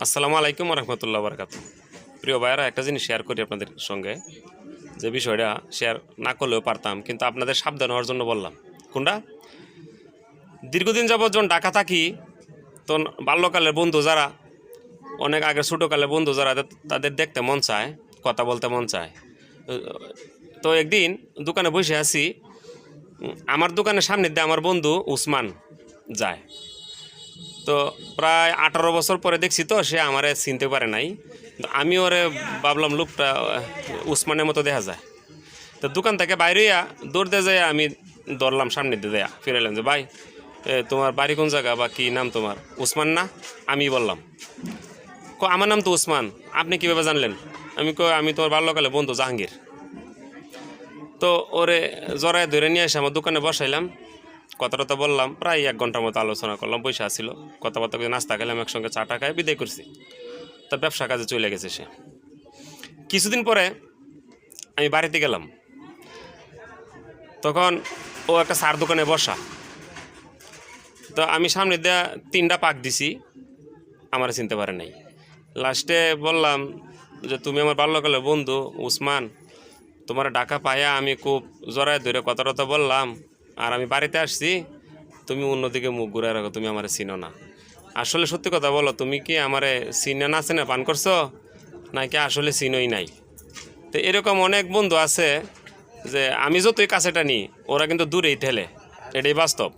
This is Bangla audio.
আসসালামু আলাইকুম রহমতুল্লাহ বরকাত। প্রিয় ভাইয়েরা, একটা জিনিস শেয়ার করি আপনাদের সঙ্গে, যে বিষয়টা শেয়ার না করলেও পারতাম, কিন্তু আপনাদের সাবধান হওয়ার জন্য বললাম। কোনটা? দীর্ঘদিন যাবৎ যখন ঢাকা থাকি, তখন বাল্যকালের বন্ধু যারা, অনেক আগে ছোটোকালের বন্ধু যারা, তাদের দেখতে মন চায়, কথা বলতে মন চায়। তো একদিন দোকানে বসে আছি, আমার দোকানের সামনে দিয়ে আমার বন্ধু উসমান যায়। তো প্রায় 18 বছর পরে দেখছি, তো সে আমারে চিনতে পারে নাই। তো আমি ওরে ভাবলাম লোকটা উসমানের মতো দেখা যায়। তো দোকান থেকে বাইরে দৌড় দিয়ে যায়, আমি ধরলাম সামনে দিয়ে দেয়া, ফিরাইলাম যে ভাই, তোমার বাড়ি কোন জায়গা বা কী নাম তোমার? উসমান না? আমি বললাম, আমার নাম তো উসমান, আপনি কীভাবে জানলেন? আমি তোমার বাল্যকালে বন্ধু জাহাঙ্গীর। তো ওরে জড়ায় ধরে নিয়ে এসে আমার দোকানে বসাইলাম, কথাটা বললাম, প্রায় 1 ঘন্টার মতো আলোচনা করলাম, পয়সা আসছিল, কথাবার্তা করে নাস্তা খেলাম, একসঙ্গে চা টা খায় বিদায় করছি। তা ব্যবসা কাজে চলে গেছে সে। কিছুদিন পরে আমি বাড়িতে গেলাম, তখন ও একটা সার দোকানে বসা। তো আমি সামনে দিয়ে 3টা পাক দিছি, আমার চিনতে পারে নাই। লাস্টে বললাম যে তুমি আমার বাল্যকালের বন্ধু উসমান, তোমার ডাকা পায়া আমি খুব জড়ায় ধরে কথাটা বললাম, আর আমি বাড়িতে আসছি, তুমি অন্যদিকে মুখ ঘুরে রাখো, তুমি আমার চিনো না। আসলে সত্যি কথা বলো, তুমি কি আমারে চিনে না চিনে পান করছো, নাকি আসলে চিনোই নাই? তো এরকম অনেক বন্ধু আছে যে আমি যতই কাছেটা নিই, ওরা কিন্তু দূরেই ঠেলে, এটাই বাস্তব।